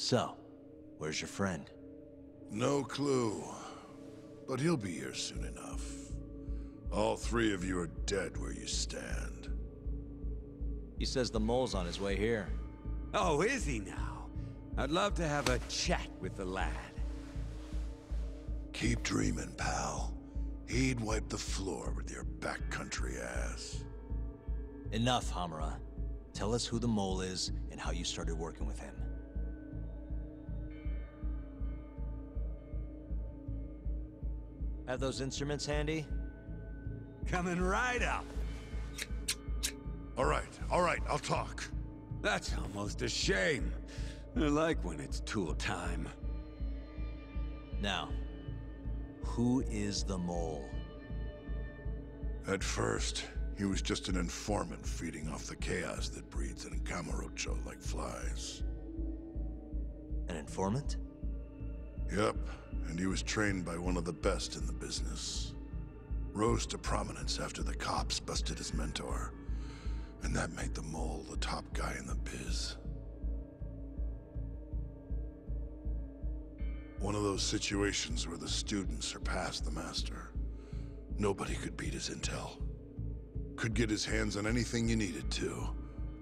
So, where's your friend? No clue. But he'll be here soon enough. All three of you are dead where you stand. He says the mole's on his way here. Oh, is he now? I'd love to have a chat with the lad. Keep dreaming, pal. He'd wipe the floor with your backcountry ass. Enough, Hamura. Tell us who the mole is and how you started working with him. Have those instruments handy? Coming right up. All right, I'll talk. That's almost a shame. I like when it's tool time. Now, who is the mole? At first, he was just an informant feeding off the chaos that breeds in Kamurocho like flies. An informant? Yep, and he was trained by one of the best in the business. Rose to prominence after the cops busted his mentor. And that made the mole the top guy in the biz. One of those situations where the student surpassed the master. Nobody could beat his intel. Could get his hands on anything you needed to.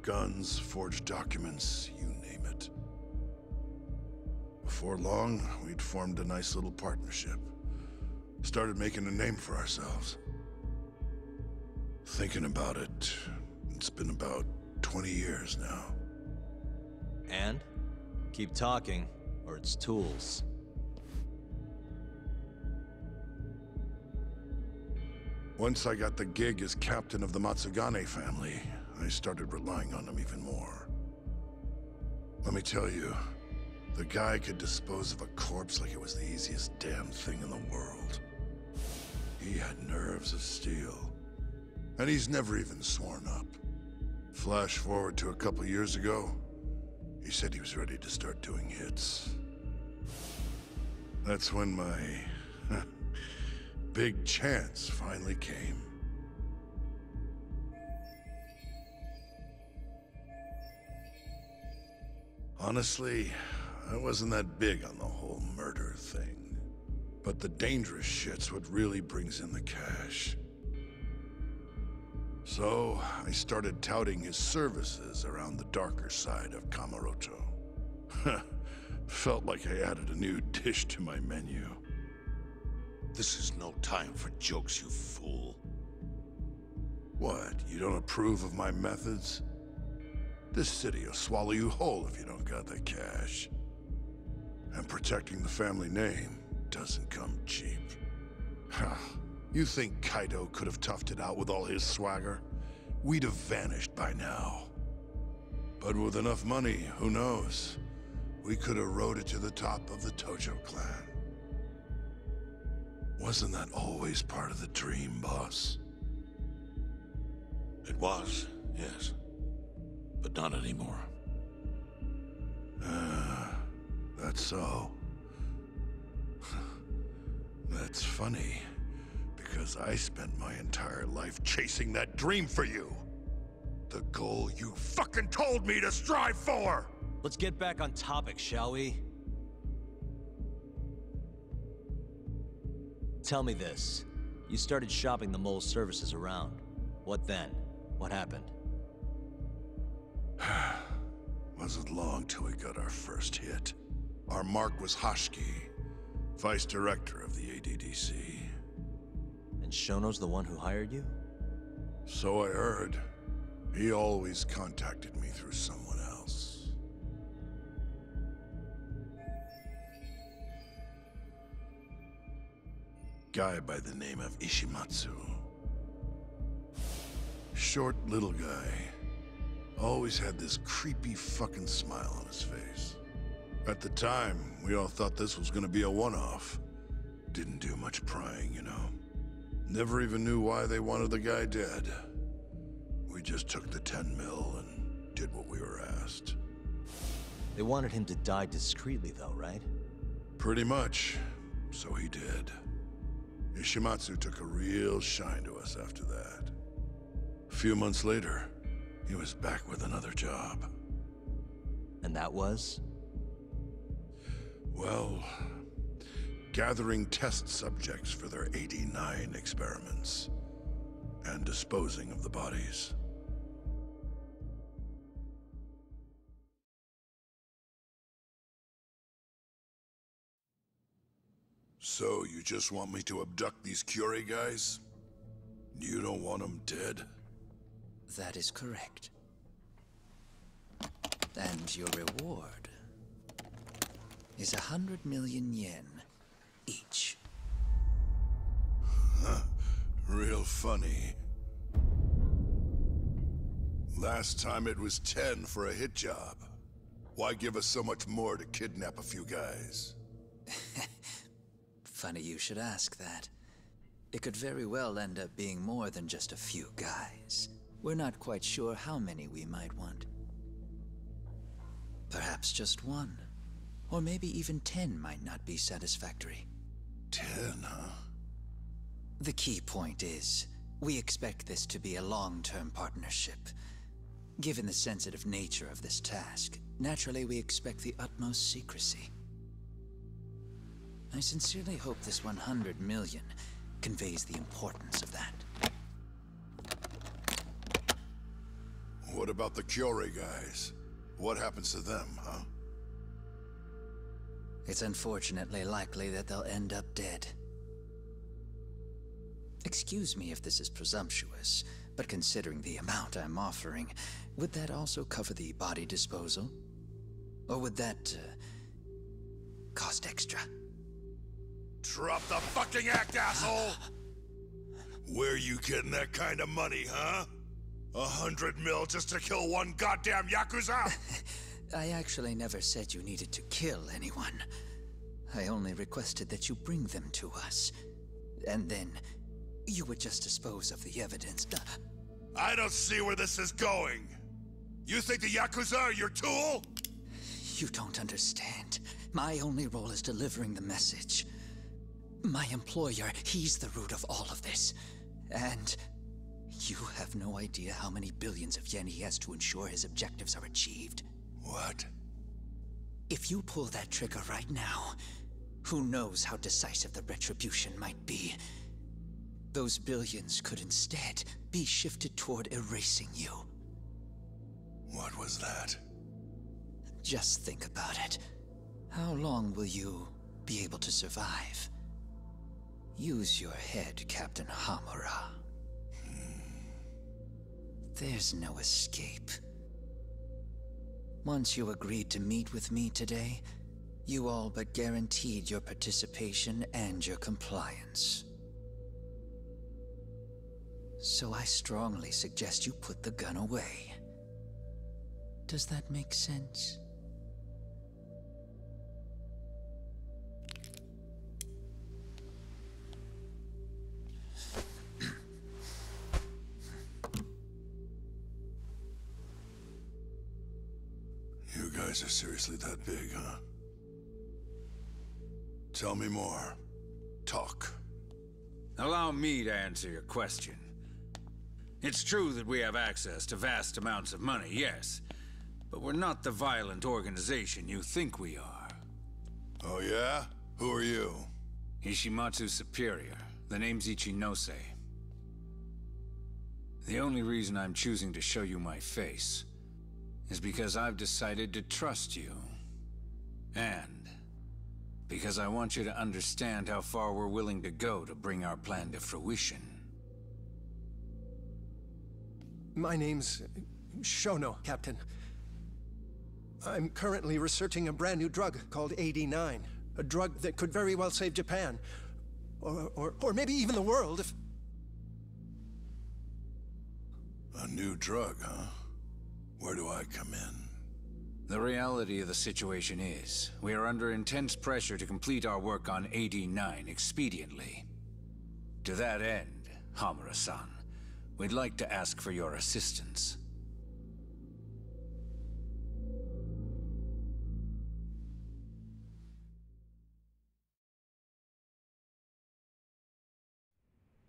Guns, forged documents, you name it. Before long, we'd formed a nice little partnership. Started making a name for ourselves. Thinking about it, it's been about 20 years now. And? Keep talking, or it's tools. Once I got the gig as captain of the Matsugane family, I started relying on him even more. Let me tell you, the guy could dispose of a corpse like it was the easiest damn thing in the world. He had nerves of steel. And he's never even sworn up. Flash forward to a couple years ago, he said he was ready to start doing hits. That's when my big chance finally came. Honestly, I wasn't that big on the whole murder thing. But the dangerous shit's what really brings in the cash. So, I started touting his services around the darker side of Kamurocho. Felt like I added a new dish to my menu. This is no time for jokes, you fool. What, you don't approve of my methods? This city will swallow you whole if you don't got the cash. And protecting the family name doesn't come cheap. You think Kaido could have toughed it out with all his swagger? We'd have vanished by now. But with enough money, who knows? We could have rode it to the top of the Tojo clan. Wasn't that always part of the dream, boss? It was, yes. But not anymore. That's so. That's funny. Because I spent my entire life chasing that dream for you. The goal you fucking told me to strive for! Let's get back on topic, shall we? Tell me this. You started shopping the mole's services around. What then? What happened? Wasn't long till we got our first hit. Our mark was Hashiki, vice director of the ADDC. And Shono's the one who hired you? So I heard. He always contacted me through someone else. Guy by the name of Ishimatsu. Short little guy. Always had this creepy fucking smile on his face. At the time, we all thought this was gonna be a one-off. Didn't do much prying, you know. Never even knew why they wanted the guy dead. We just took the 10 mil and did what we were asked. They wanted him to die discreetly though, right? Pretty much. So he did. Ishimatsu took a real shine to us after that. A few months later, he was back with another job. And that was? Well, gathering test subjects for their 89 experiments, and disposing of the bodies. So, you just want me to abduct these Curie guys? You don't want them dead? That is correct. And your reward is 100 million yen each. Real funny. Last time it was 10 for a hit job. Why give us so much more to kidnap a few guys? Funny you should ask that. It could very well end up being more than just a few guys. We're not quite sure how many we might want. Perhaps just one. Or maybe even 10 might not be satisfactory. 10, huh? The key point is, we expect this to be a long-term partnership. Given the sensitive nature of this task, naturally we expect the utmost secrecy. I sincerely hope this 100 million conveys the importance of that. What about the Curie guys? What happens to them, huh? It's unfortunately likely that they'll end up dead. Excuse me if this is presumptuous, but considering the amount I'm offering, would that also cover the body disposal? Or would that, cost extra? Drop the fucking act, asshole! Where you getting that kind of money, huh? 100 mil just to kill one goddamn Yakuza? I actually never said you needed to kill anyone. I only requested that you bring them to us. And then, you would just dispose of the evidence. I don't see where this is going. You think the Yakuza are your tool? You don't understand. My only role is delivering the message. My employer, he's the root of all of this. And you have no idea how many billions of yen he has to ensure his objectives are achieved. What? If you pull that trigger right now, who knows how decisive the retribution might be. Those billions could instead be shifted toward erasing you. What was that? Just think about it. How long will you be able to survive? Use your head, Captain Hamura. There's no escape. Once you agreed to meet with me today, you all but guaranteed your participation and your compliance. So I strongly suggest you put the gun away. Does that make sense? You guys are seriously that big, huh? Tell me more. Talk. Allow me to answer your question. It's true that we have access to vast amounts of money, yes. But we're not the violent organization you think we are. Oh yeah? Who are you? Ishimatsu's superior. The name's Ichinose. The only reason I'm choosing to show you my face is because I've decided to trust you. And because I want you to understand how far we're willing to go to bring our plan to fruition. My name's Shono, Captain. I'm currently researching a brand new drug called 89. A drug that could very well save Japan. Or maybe even the world if... A new drug, huh? Where do I come in? The reality of the situation is, we are under intense pressure to complete our work on 89 expediently. To that end, Hamura-san, we'd like to ask for your assistance.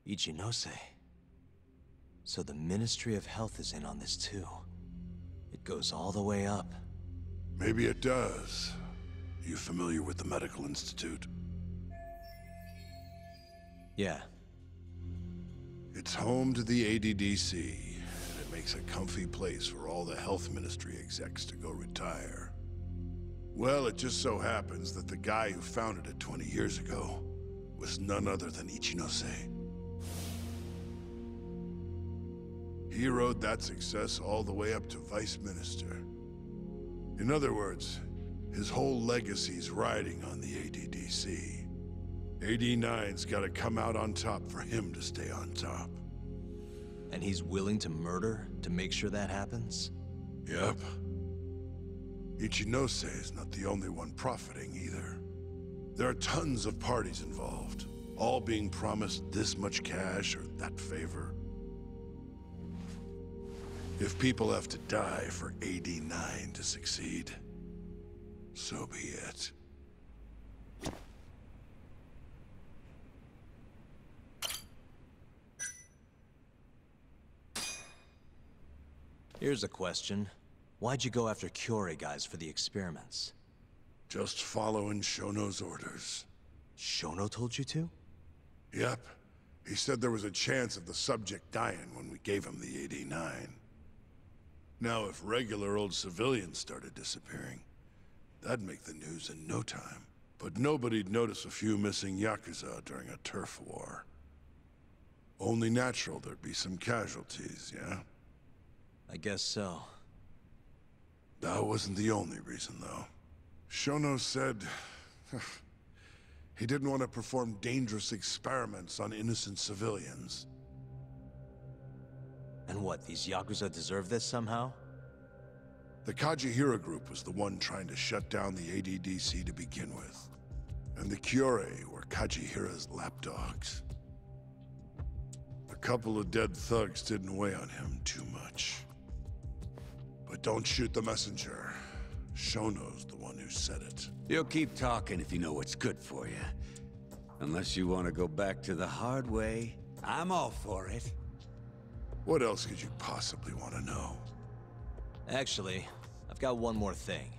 Ichinose. So the Ministry of Health is in on this too. It goes all the way up. Maybe it does. You familiar with the medical institute? Yeah. It's home to the ADDC, and it makes a comfy place for all the health ministry execs to go retire. Well, it just so happens that the guy who founded it 20 years ago was none other than Ichinose. He rode that success all the way up to vice minister. In other words, his whole legacy's riding on the ADDC. AD9's gotta come out on top for him to stay on top. And he's willing to murder to make sure that happens? Yep. Ichinose is not the only one profiting either. There are tons of parties involved, all being promised this much cash or that favor. If people have to die for AD9 to succeed, so be it. Here's a question. Why'd you go after Kyorei guys for the experiments? Just following Shono's orders. Shono told you to? Yep. He said there was a chance of the subject dying when we gave him the AD9. Now, if regular old civilians started disappearing, that'd make the news in no time. But nobody'd notice a few missing Yakuza during a turf war. Only natural there'd be some casualties, yeah? I guess so. That wasn't the only reason, though. Shono said he didn't want to perform dangerous experiments on innocent civilians. And what, these Yakuza deserve this somehow? The Kajihira group was the one trying to shut down the ADDC to begin with. And the Kyorei were Kajihira's lapdogs. A couple of dead thugs didn't weigh on him too much. But don't shoot the messenger. Shono's the one who said it. You'll keep talking if you know what's good for you. Unless you want to go back to the hard way, I'm all for it. What else could you possibly want to know? Actually, I've got one more thing.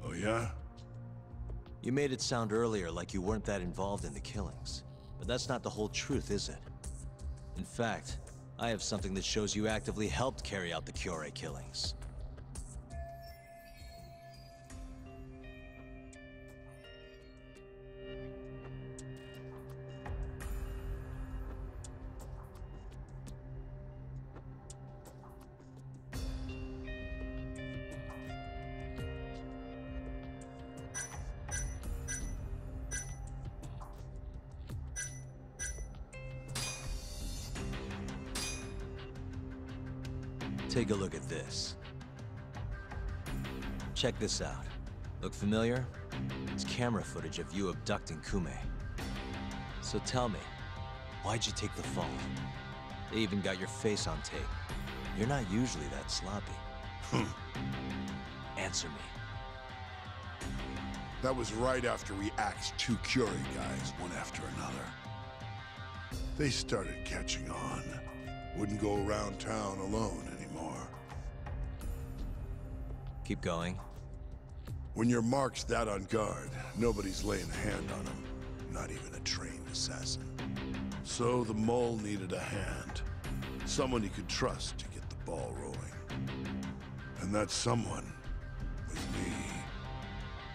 Oh yeah? You made it sound earlier like you weren't that involved in the killings. But that's not the whole truth, is it? In fact, I have something that shows you actively helped carry out the Kyorei killings. Take a look at this. Check this out. Look familiar? It's camera footage of you abducting Kume. So tell me, why'd you take the fall? They even got your face on tape. You're not usually that sloppy. Answer me. That was right after we axed two Kyorei guys, one after another. They started catching on. Wouldn't go around town alone anymore. Keep going. When your mark's that on guard, nobody's laying a hand on him. Not even a trained assassin. So the mole needed a hand. Someone he could trust to get the ball rolling. And that someone was me.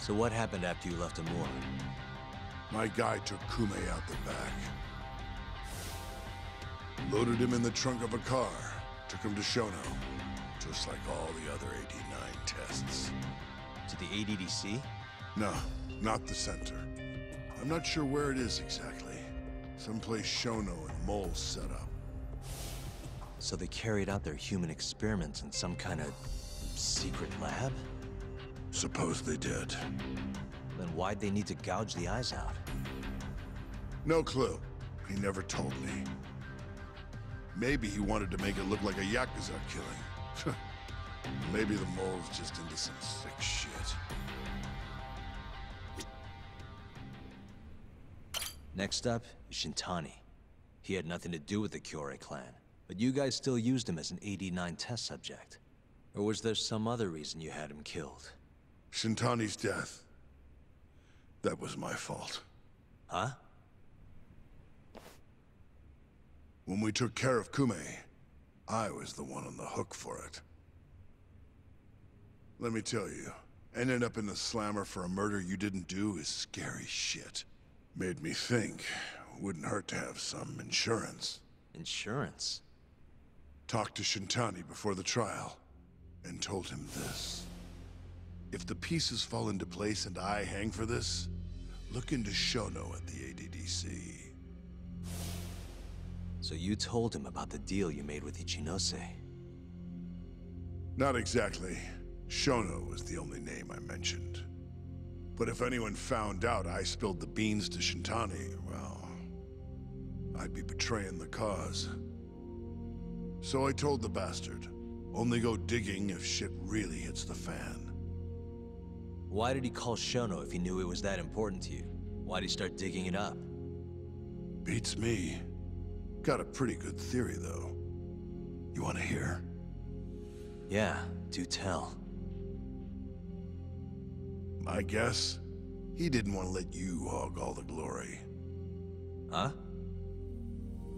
So what happened after you left Amur? My guy took Kume out the back. Loaded him in the trunk of a car. Took him to Shono. Just like all the other 89 tests. To the ADDC? No, not the center. I'm not sure where it is exactly. Someplace Shono and Mole set up. So they carried out their human experiments in some kind of secret lab? Suppose they did. Then why'd they need to gouge the eyes out? No clue. He never told me. Maybe he wanted to make it look like a Yakuza killing. Maybe the mole's just into some sick shit. Next up is Shintani. He had nothing to do with the Kyorei clan, but you guys still used him as an AD9 test subject. Or was there some other reason you had him killed? Shintani's death. That was my fault. Huh? When we took care of Kume, I was the one on the hook for it. Let me tell you, ending up in the slammer for a murder you didn't do is scary shit. Made me think, wouldn't hurt to have some insurance. Insurance? Talked to Shintani before the trial, and told him this. If the pieces fall into place and I hang for this, look into Shono at the ADDC. So you told him about the deal you made with Ichinose? Not exactly. Shono was the only name I mentioned. But if anyone found out I spilled the beans to Shintani, well, I'd be betraying the cause. So I told the bastard, only go digging if shit really hits the fan. Why did he call Shono if he knew it was that important to you? Why'd he start digging it up? Beats me. Got a pretty good theory, though. You want to hear? Yeah, do tell. My guess? He didn't want to let you hog all the glory. Huh?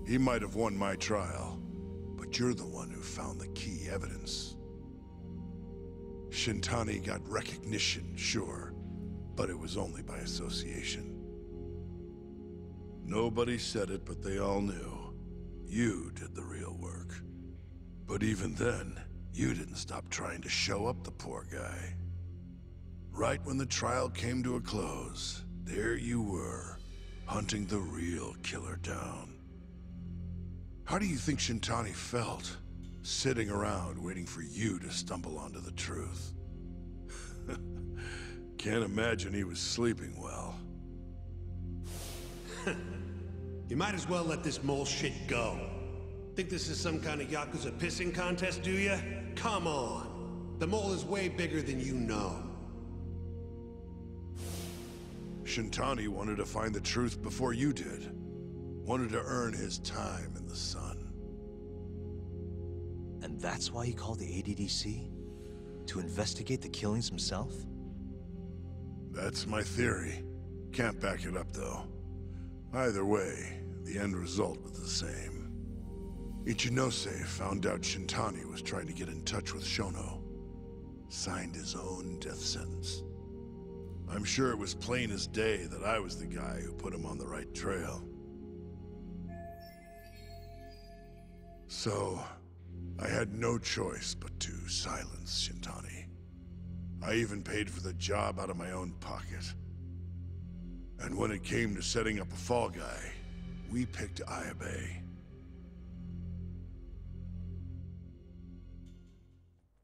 He might have won my trial, but you're the one who found the key evidence. Shintani got recognition, sure, but it was only by association. Nobody said it, but they all knew. You did the real work. But even then, you didn't stop trying to show up the poor guy. Right when the trial came to a close, there you were, hunting the real killer down. How do you think Shintani felt, sitting around waiting for you to stumble onto the truth? Can't imagine he was sleeping well. You might as well let this mole shit go. Think this is some kind of Yakuza pissing contest, do ya? Come on. The mole is way bigger than you know. Shintani wanted to find the truth before you did. Wanted to earn his time in the sun. And that's why he called the ADDC? To investigate the killings himself? That's my theory. Can't back it up, though. Either way, the end result was the same. Ichinose found out Shintani was trying to get in touch with Shono. Signed his own death sentence. I'm sure it was plain as day that I was the guy who put him on the right trail. So, I had no choice but to silence Shintani. I even paid for the job out of my own pocket. And when it came to setting up a fall guy, we picked Ayabe.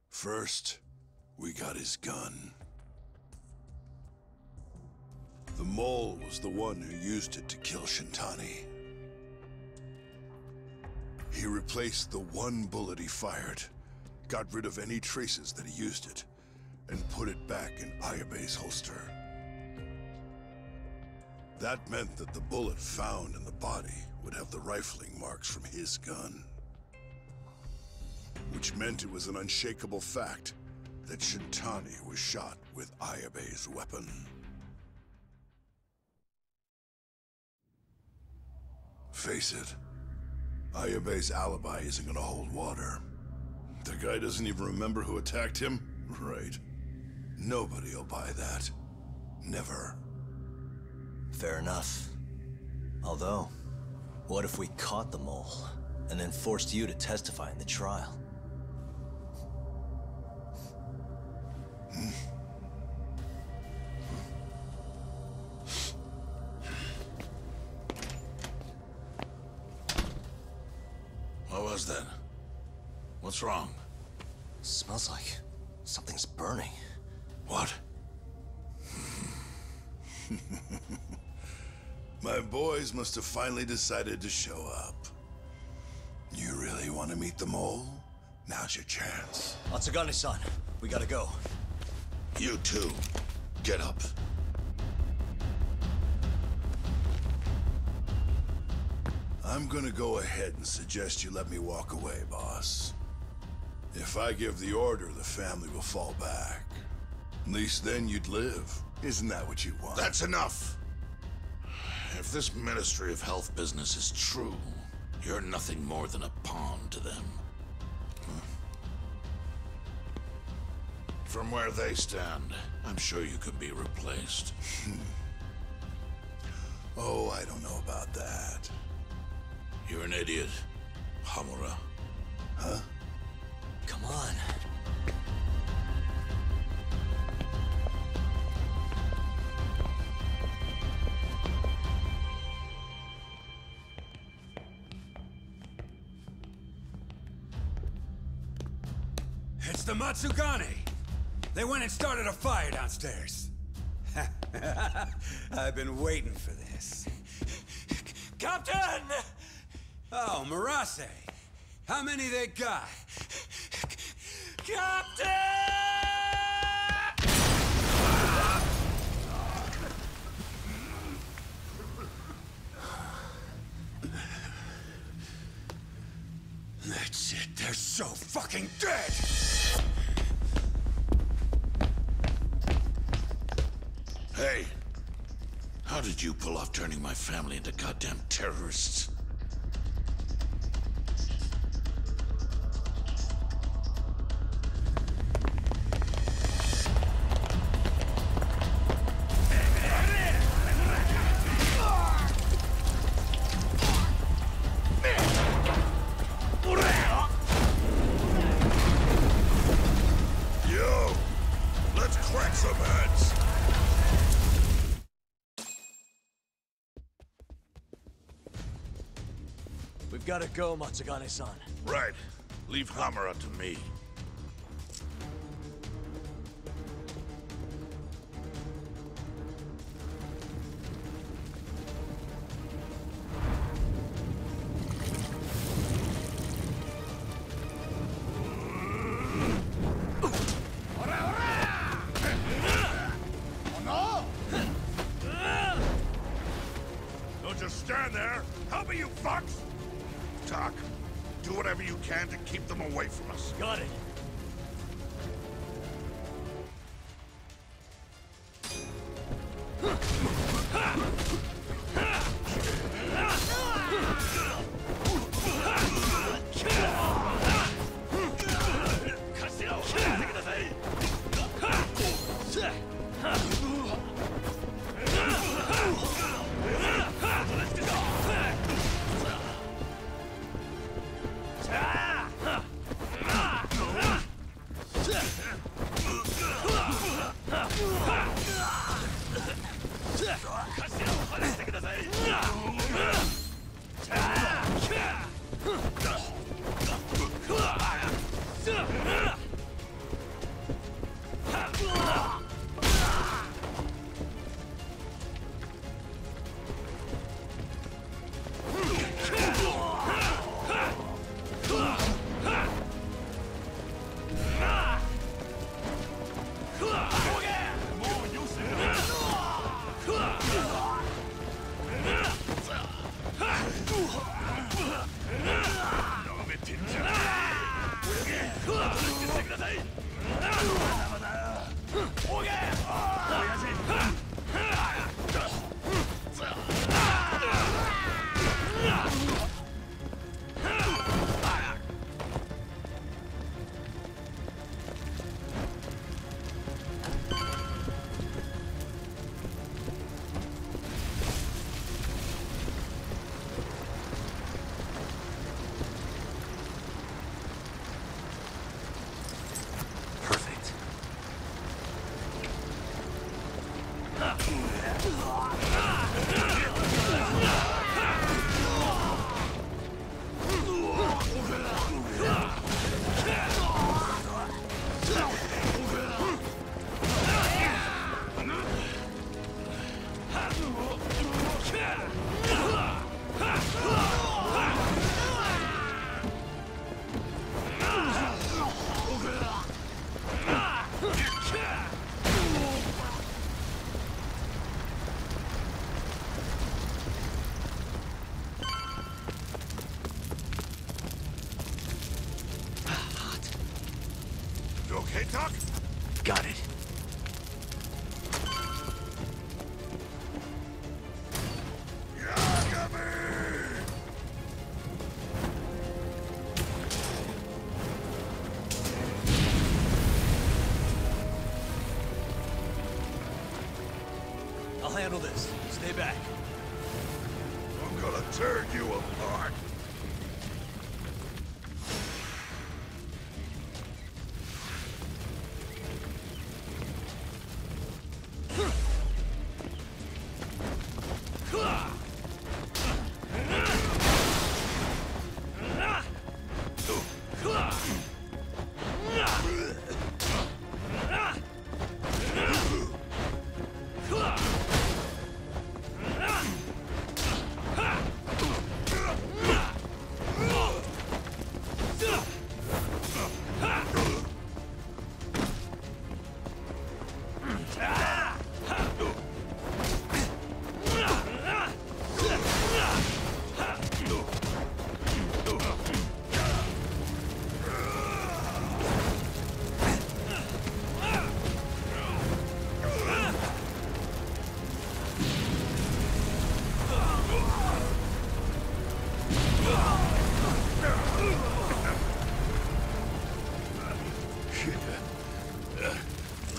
First, we got his gun. The mole was the one who used it to kill Shintani. He replaced the one bullet he fired, got rid of any traces that he used it, and put it back in Ayabe's holster. That meant that the bullet found in the body would have the rifling marks from his gun. Which meant it was an unshakable fact that Shintani was shot with Ayabe's weapon. Face it, Ayabe's alibi isn't gonna hold water. The guy doesn't even remember who attacked him? Right. Nobody'll buy that. Never. Fair enough. Although, what if we caught the mole, and then forced you to testify in the trial? What was that? What's wrong? Smells like something's burning. What? My boys must have finally decided to show up. You really want to meet the mole? Now's your chance. Atsugane-san, we gotta go. You too. Get up. I'm gonna go ahead and suggest you let me walk away, boss. If I give the order, the family will fall back. At least then you'd live. Isn't that what you want? That's enough! If this Ministry of Health business is true, you're nothing more than a pawn to them. From where they stand, I'm sure you could be replaced. Oh, I don't know about that. You're an idiot, Hamura. Huh? Come on. It's the Matsugane! They went and started a fire downstairs. I've been waiting for this. Captain! Oh, Marase. How many they got? Captain! That's it. They're so fucking dead! Hey! How did you pull off turning my family into goddamn terrorists? Yo! Let's crack some heads! We've got to go, Matsugane-san. Right. Leave Hamura to me. Don't just stand there! Help me, you fucks! Tak, do whatever you can to keep them away from us. Got it. I'll handle this. Stay back. I'm gonna tear you apart.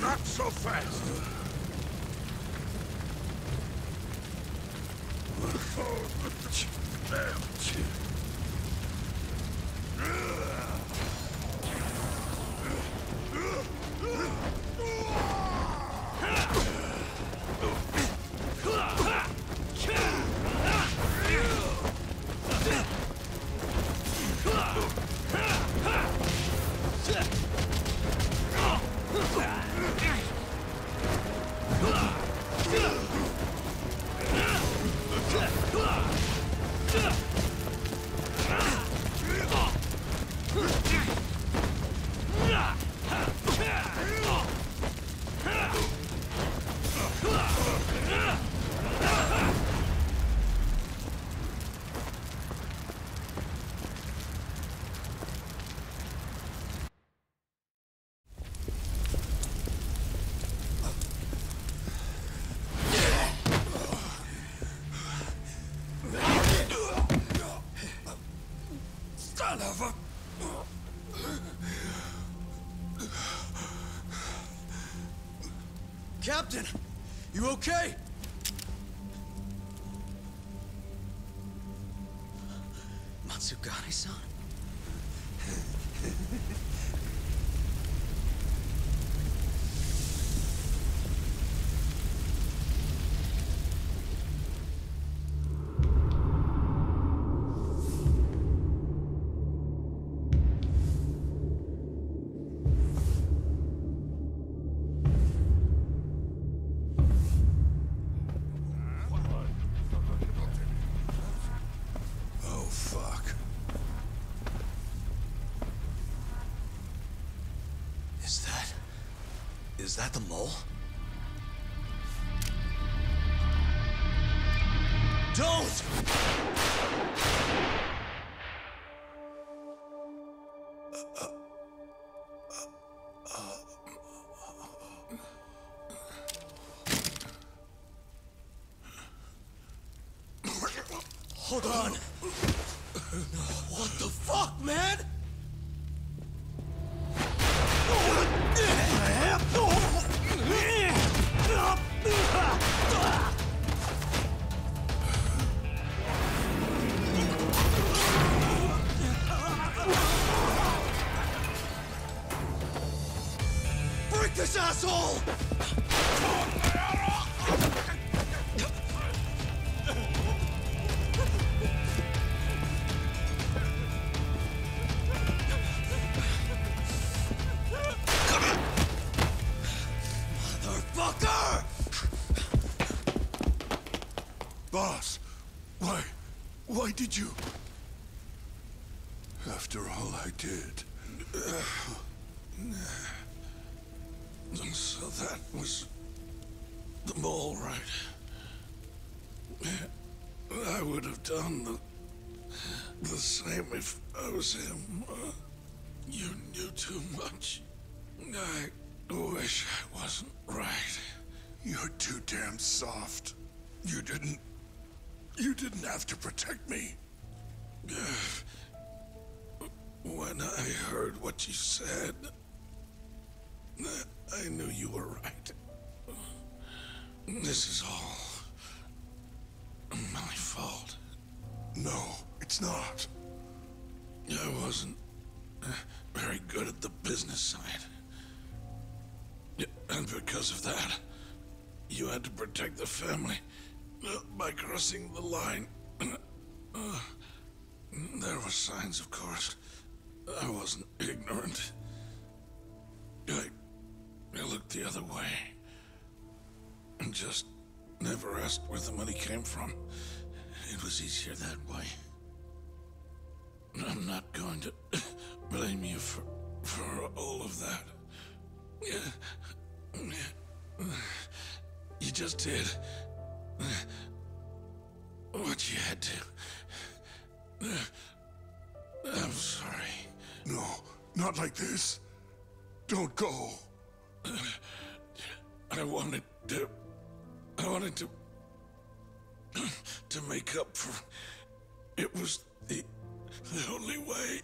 Not so fast! Captain! You okay? Matsugane-san? Is that the mole? Don't! Hold on! What the fuck, man? Break this asshole! Motherfucker! Boss, why did you? After all I did. So that was the mole, right? I would have done the same if I was him. You knew too much. I wish I wasn't right. You're too damn soft. You didn't have to protect me. When I heard what you said, I knew you were right. This is all No, it's not. I wasn't very good at the business side. Yeah, and because of that, you had to protect the family by crossing the line. There were signs, of course. I wasn't ignorant. I looked the other way. And just never asked where the money came from. It was easier that way. I'm not going to blame you for all of that. You just did what you had to. I'm sorry. No, not like this. Don't go. I wanted to make up for... It was the only way.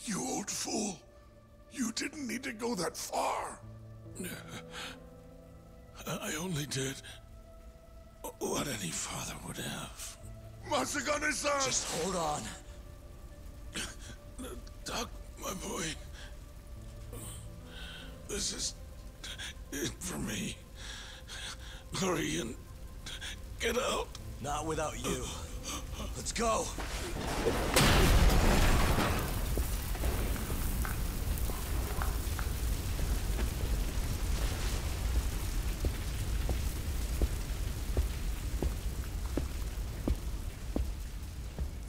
You old fool. You didn't need to go that far. I only did what any father would have. Masagane-san! Just hold on. Doc, my boy. This is it for me. Hurry and get out. Not without you. Let's go.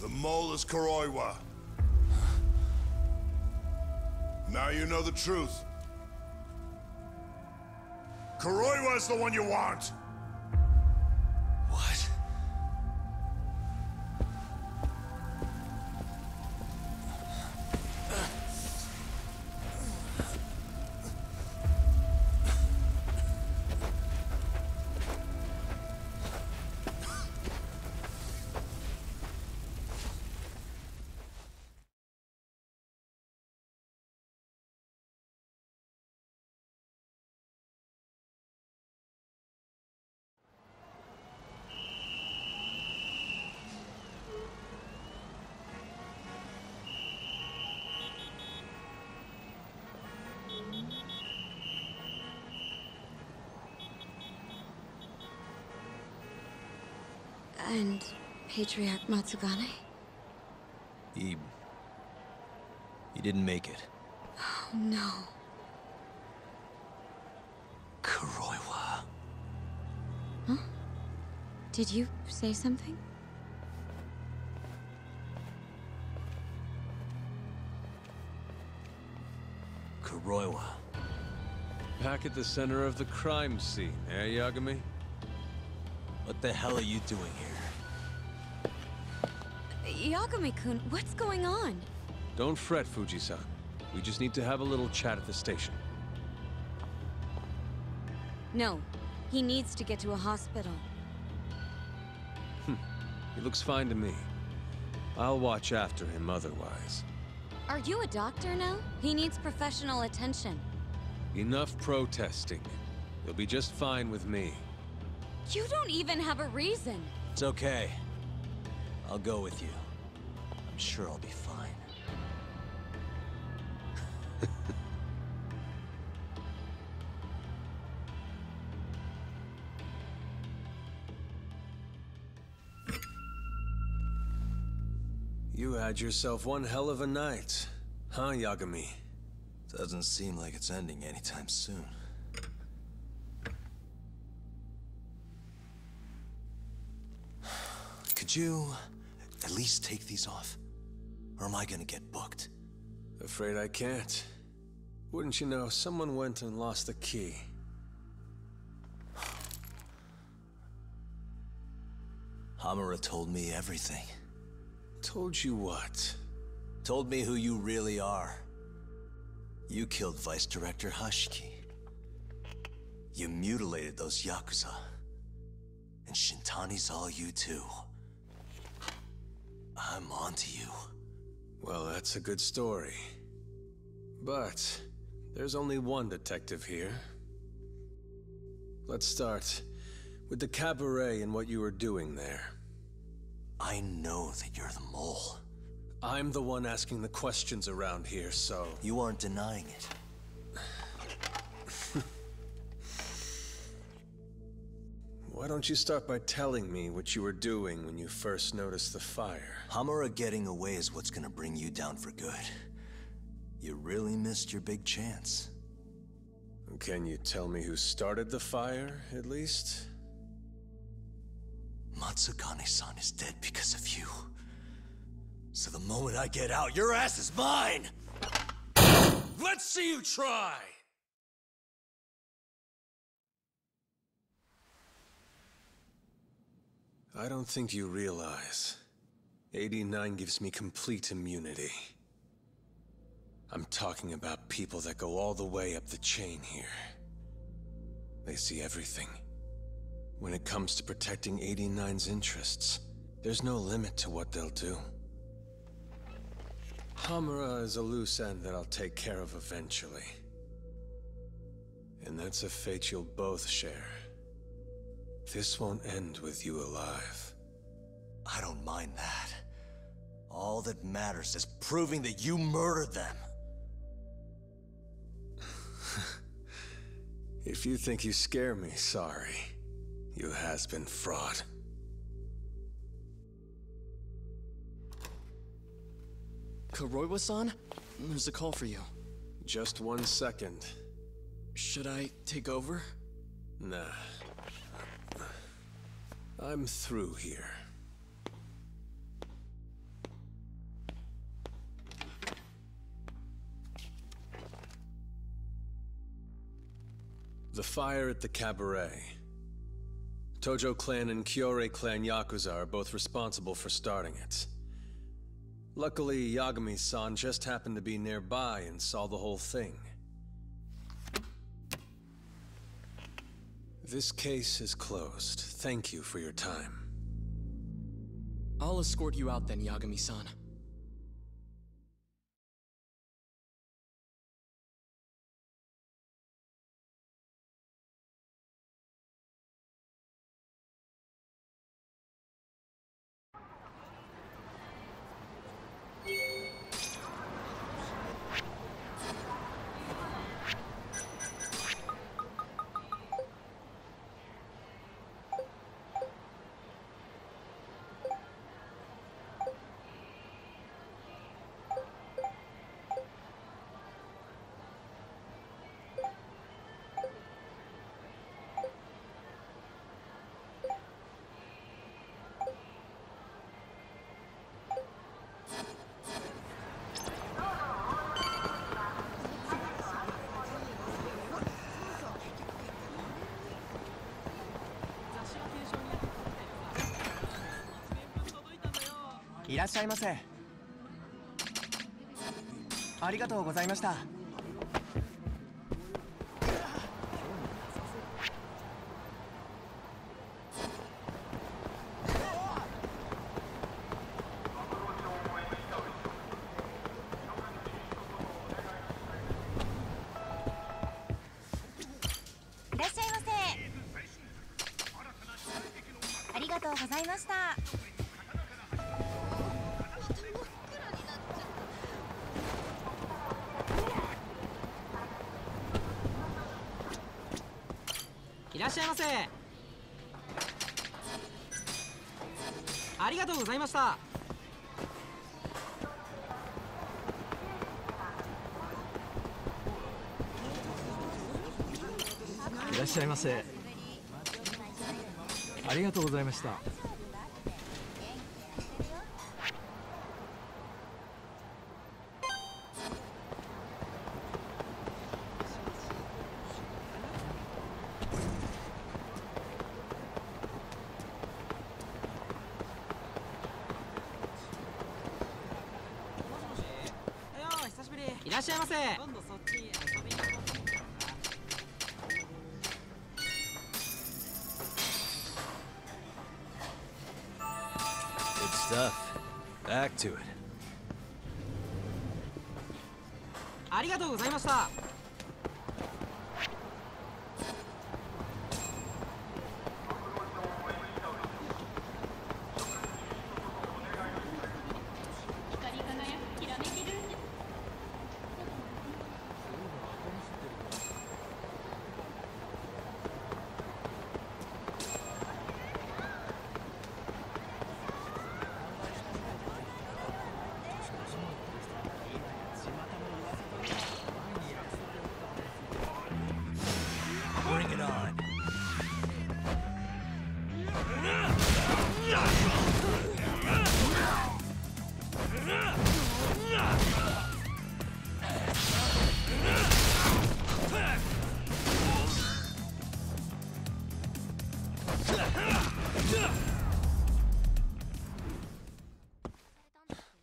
The mole is Kuroiwa. Now you know the truth. Kuroiwa is the one you want! What? And Patriarch Matsugane? He didn't make it. Oh, no. Kuroiwa. Huh? Did you say something? Kuroiwa. Back at the center of the crime scene, eh, Yagami? What the hell are you doing here? Yagami-kun, what's going on? Don't fret, Fuji-san. We just need to have a little chat at the station. No, he needs to get to a hospital. He looks fine to me. I'll watch after him otherwise. Are you a doctor now? He needs professional attention. Enough protesting. He'll be just fine with me. You don't even have a reason. It's okay. I'll go with you. I'm sure I'll be fine. You had yourself one hell of a night, huh, Yagami? Doesn't seem like it's ending anytime soon. Could you at least take these off? Or am I gonna get booked? Afraid I can't. Wouldn't you know, someone went and lost the key. Hamura told me everything. Told you what? Told me who you really are. You killed Vice Director Hashiki. You mutilated those Yakuza. And Shintani's all you too. I'm onto you. Well, that's a good story. But there's only one detective here. Let's start with the cabaret and what you were doing there. I know that you're the mole. I'm the one asking the questions around here, so... You aren't denying it. Why don't you start by telling me what you were doing when you first noticed the fire? Hamura getting away is what's gonna bring you down for good. You really missed your big chance. Can you tell me who started the fire, at least? Matsukane-san is dead because of you. So the moment I get out, your ass is mine! Let's see you try! I don't think you realize. 89 gives me complete immunity. I'm talking about people that go all the way up the chain here. They see everything. When it comes to protecting 89's interests, there's no limit to what they'll do. Hamura is a loose end that I'll take care of eventually. And that's a fate you'll both share. This won't end with you alive. I don't mind that. All that matters is proving that you murdered them. If you think you scare me, sorry. You has-been fraud. Kuroiwa-san? There's a call for you. Just 1 second. Should I take over? Nah. I'm through here. The fire at the cabaret. Tojo clan and Kyorei clan Yakuza are both responsible for starting it. Luckily, Yagami-san just happened to be nearby and saw the whole thing. This case is closed. Thank you for your time. I'll escort you out then, Yagami-san.いらっしゃいませ。ありがとうございました。いらっしゃいませ。ありがとうございました。いらっしゃいませ。ありがとうございました。いらっしゃいませ。ありがとうございました。いらっしゃいませ。Good stuff. Back to it. ありがとうございました。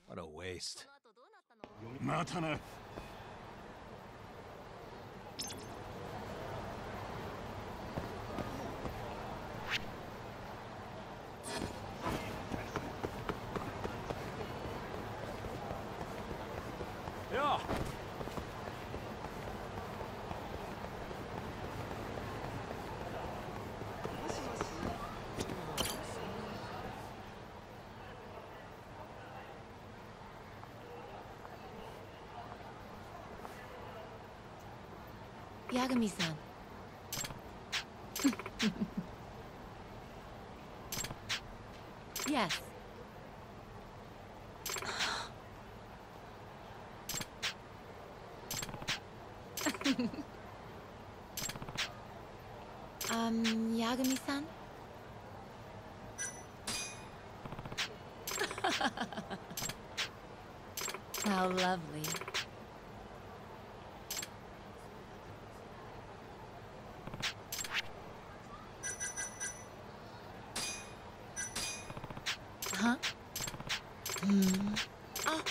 What a waste. またな。Yeah. Yagami-san. Yes. Yagami-san? How lovely. Huh? Oh.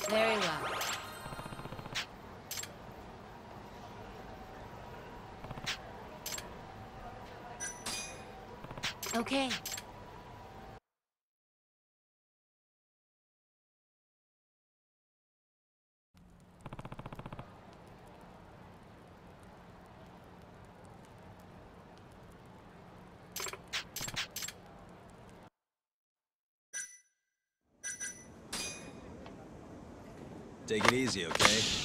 Very well. Okay. Take it easy, okay?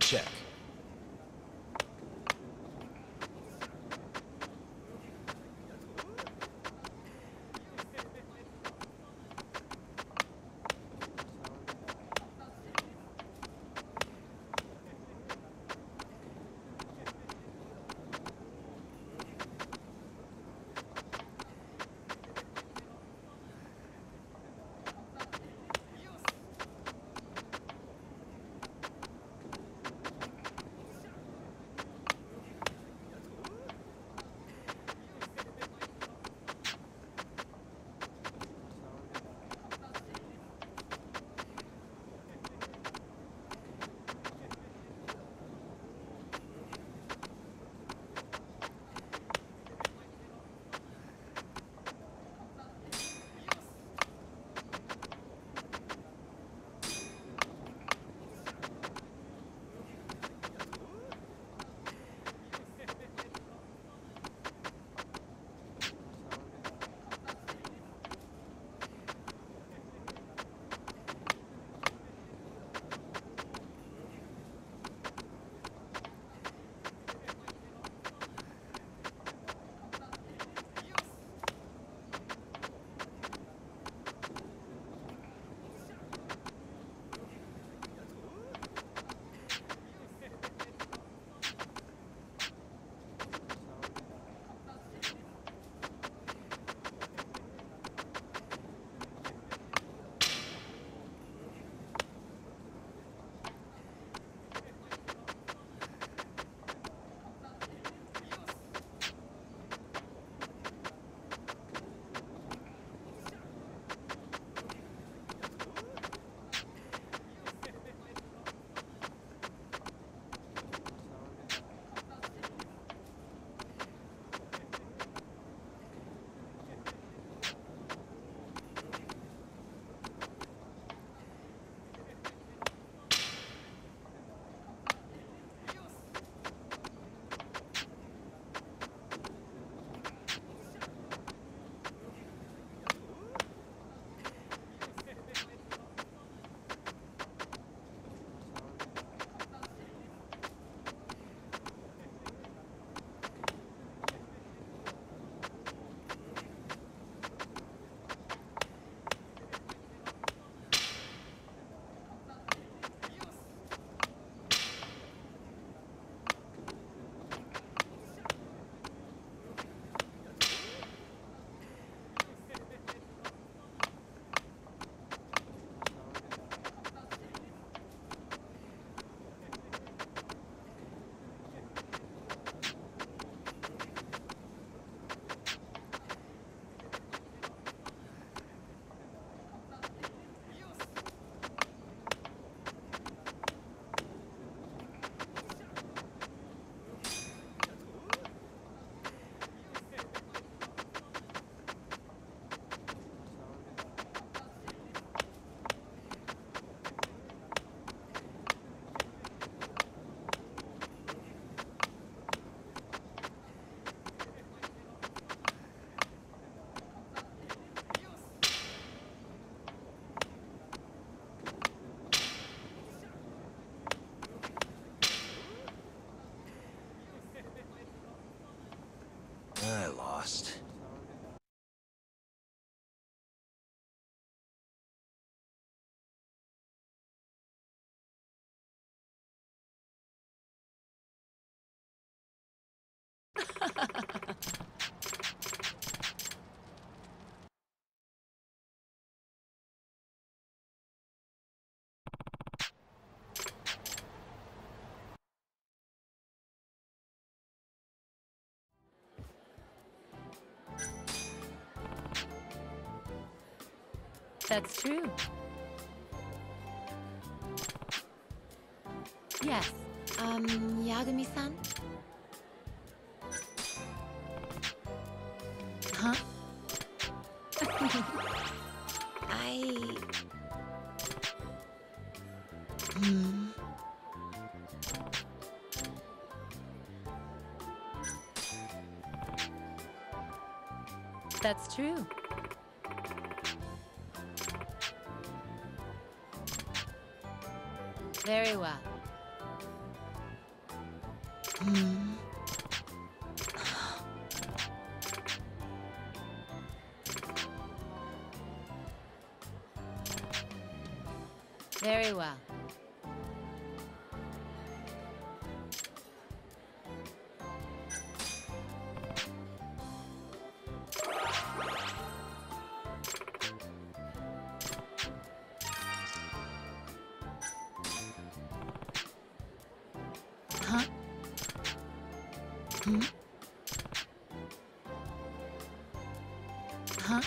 check. I lost. That's true. Yes. Yagami-san? Huh? That's true. Very well. Very well. Huh? Huh?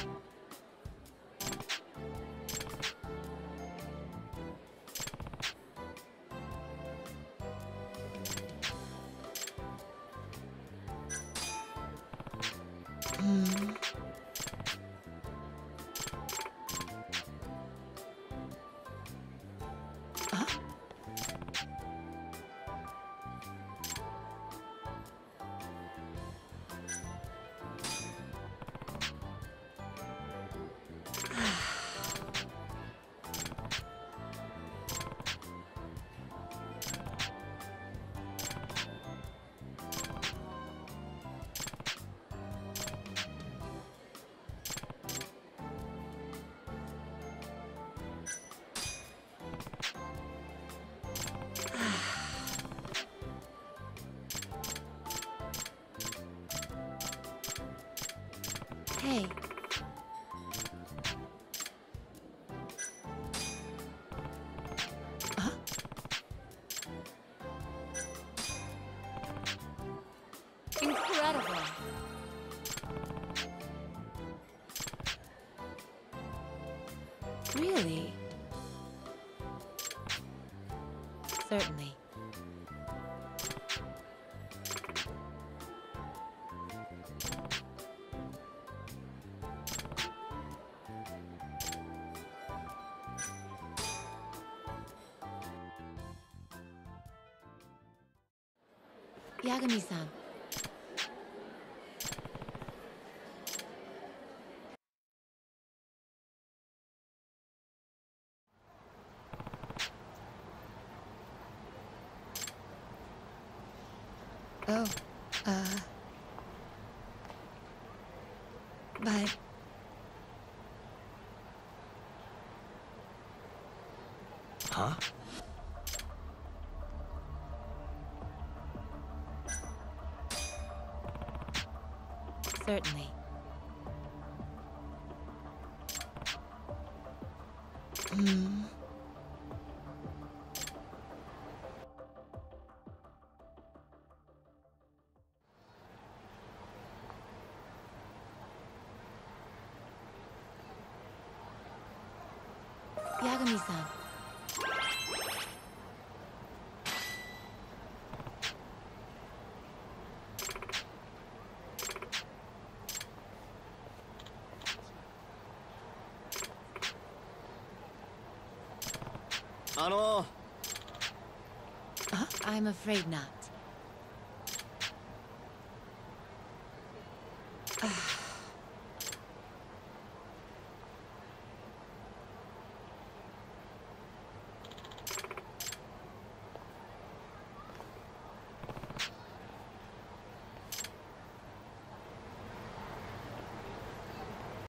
Hey. Incredible. Really? Certainly. Yagami-san. Oh, but... Huh? Certainly. Yagami-san. I'm afraid not.